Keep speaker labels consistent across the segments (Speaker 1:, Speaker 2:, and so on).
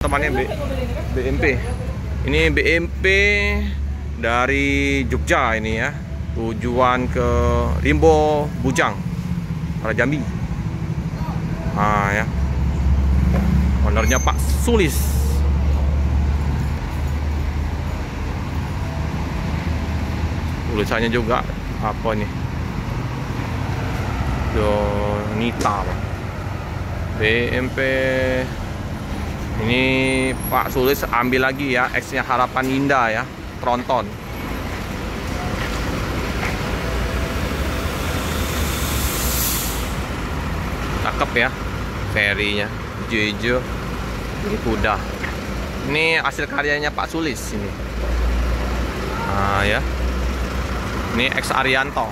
Speaker 1: Temannya BMP. Ini BMP dari Jogja ini ya. Tujuan ke Rimbo Bujang, arah Jambi. Nah ya. Ownernya Pak Sulis. Tulisannya juga apa nih? Donita. BMP. Ini Pak Sulis ambil lagi ya, X-nya Harapan Indah ya, Tronton. Cakep ya, serinya, hijau-hijau. Ini kuda. Ini hasil karyanya Pak Sulis ini. Nah ya, ini X Arianto.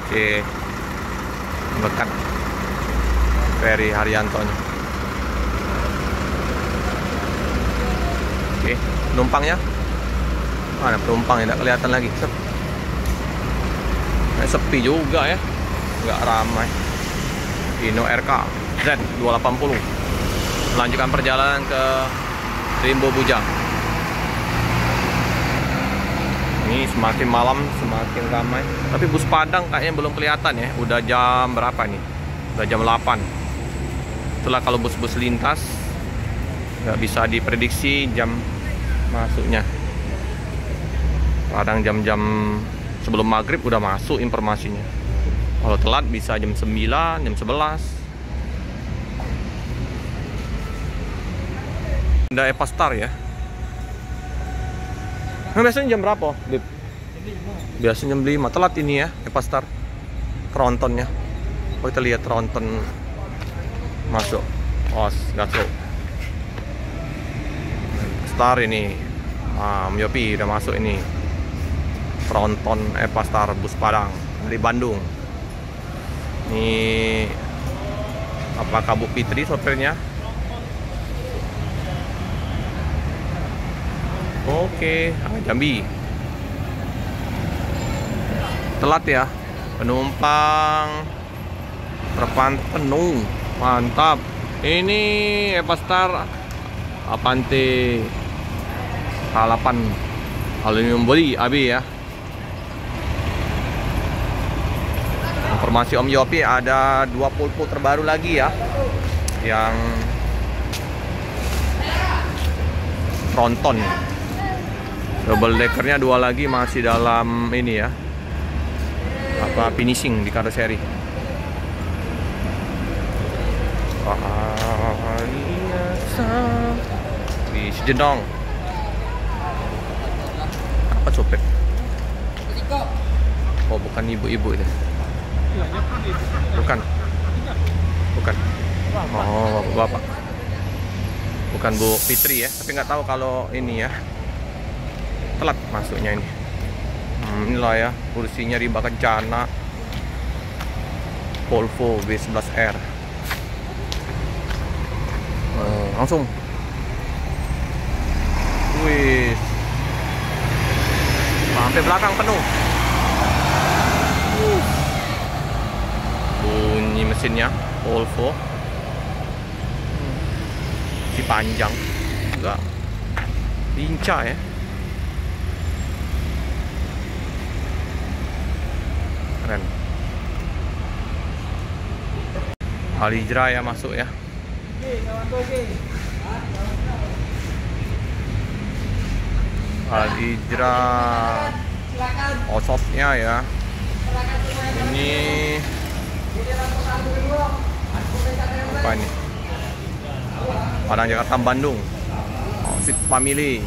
Speaker 1: Oke, bekat Ferry Haryantonya. Oke, penumpangnya mana penumpang? Tidak kelihatan lagi. Sepi juga ya, nggak ramai. Hino RK Z280 melanjutkan perjalanan ke Rimbo Bujang. Ini semakin malam semakin ramai, tapi bus Padang kayaknya belum kelihatan ya. Udah jam berapa nih? Udah jam 8. Itulah kalau bus-bus lintas nggak bisa diprediksi jam masuknya. Kadang jam-jam sebelum maghrib udah masuk informasinya. Kalau telat bisa jam 9, jam 11. Ada Epastar ya. Nah, biasanya jam berapa, Lip? Biasanya jam 5. Telat ini ya, Epastar. Trontonnya. Oh, kita lihat Tronton masuk. Oh, gasok. Star ini. Myopi udah masuk ini. Tronton Epastar bus Padang dari Bandung. Ini apakah Bu Fitri sopirnya? Oke, Jambi. Telat ya, penumpang terpantau penuh, mantap. Ini Epastar Avante H8 aluminium body AB ya. Informasi Om Yopi, ada 2 pulpo terbaru lagi ya, yang Tronton. Double deckernya 2 lagi masih dalam ini ya, apa finishing di karoseri. Di Sejedong. Apa sopir? Oh, bukan ibu-ibu itu. Bukan. Oh, bapak. Bukan Bu Fitri ya, tapi nggak tahu kalau ini ya. Telat masuknya ini. Inilah ya, kursinya Rimba Kencana. Volvo V11R. Langsung. Wih. Sampai belakang penuh. Bunyi mesinnya Volvo. Si panjang. Enggak lincah ya. Keren. Alijra ya masuk ya. Alijra ososnya ya. Ini apa ini? Padang Jakarta Bandung. Fit Family.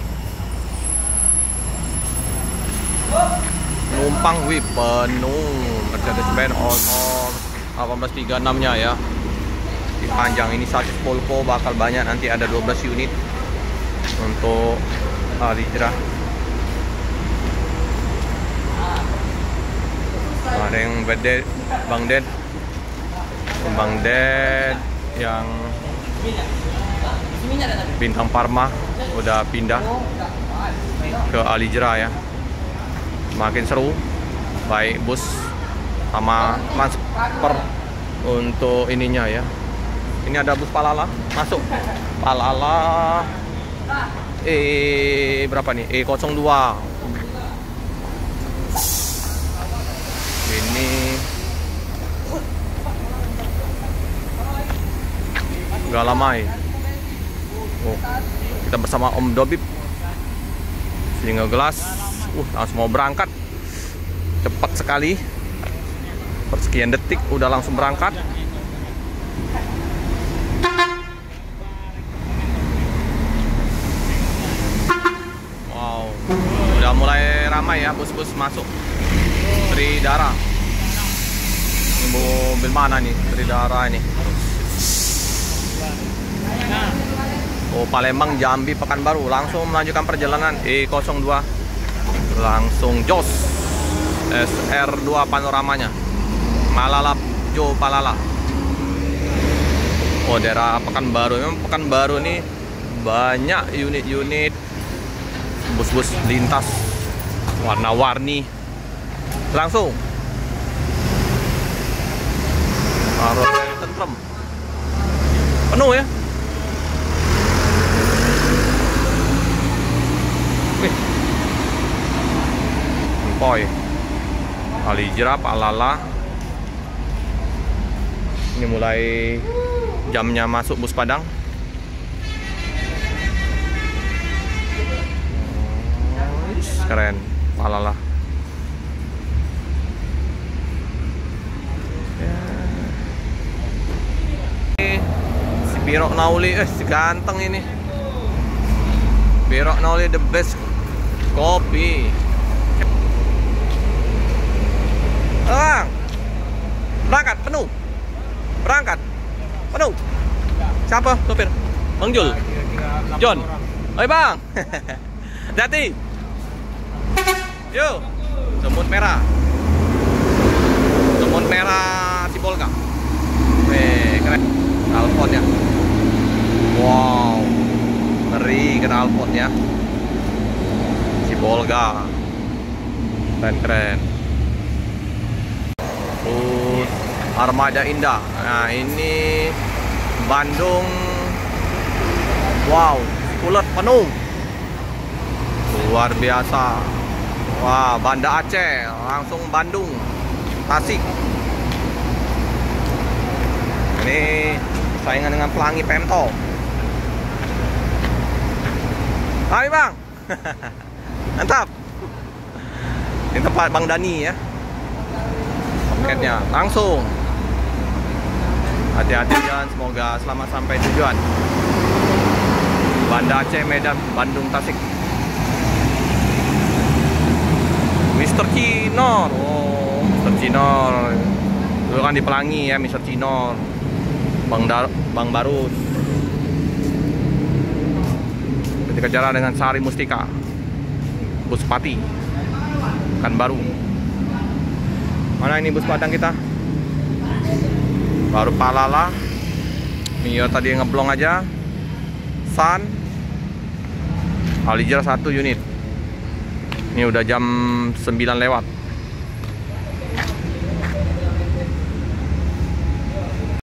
Speaker 1: Penumpang wih penuh. Mercedes-Benz All 1836 nya ya. Di panjang ini sasis Volvo bakal banyak, nanti ada 12 unit untuk Alijra. Ada yang Bang Ded yang Bintang Parma udah pindah ke Alijra ya. Makin seru, baik bus sama transfer untuk ininya ya, Ini ada bus Palala masuk. Palala berapa nih? E02. Ini Galamai. Oh, kita bersama Om Dobib. Single gelas. Langsung mau berangkat. Cepat sekali. Persekian detik udah langsung berangkat. Wow, udah mulai ramai ya bus-bus masuk. Tridara. Ini mobil mana nih? Tridara ini. Oh, Palembang, Jambi, Pekanbaru. Langsung melanjutkan perjalanan E02. Langsung jos SR2 panoramanya. Malala Jo Palala. Oh, daerah Pekanbaru. Memang Pekanbaru ini banyak unit-unit bus-bus lintas warna-warni. Langsung harus tentrem. Penuh ya. Empoi, Alijra, Palala. Ini mulai jamnya masuk bus Padang. Keren, Palala. Si Birok Nauli, si ganteng ini. Birok Nauli the best kopi. Bang, berangkat penuh. Berangkat penuh. Siapa sopir? Bang Jul. John. Oi bang. Hati. Yuk. Semut merah. Semut merah Sibolga. Keren. Alphon ya. Wow. Ngeri kena Alphon ya. Sibolga. Keren. Armada Indah. Nah, ini Bandung. Wow, ulet penuh. Luar biasa. Wah, Banda Aceh, langsung Bandung, Tasik. Ini saingan dengan Pelangi Pemto. Hai bang. Mantap. Ini tempat Bang Dani ya. Paketnya langsung. Hati-hati jalan, semoga selamat sampai tujuan. Banda Aceh, Medan, Bandung, Tasik. Mr. Cinor. Oh, Mr. Cinor. Dulu kan di Pelangi ya, Mr. Cinor. Bang Barus. Ketika jalan dengan Sari Mustika. Bus Pati. Kan baru. Mana ini bus Padang kita? Baru Palala. Mio tadi ngeblong aja. Sun. Alijra 1 unit. Ini udah jam 9 lewat.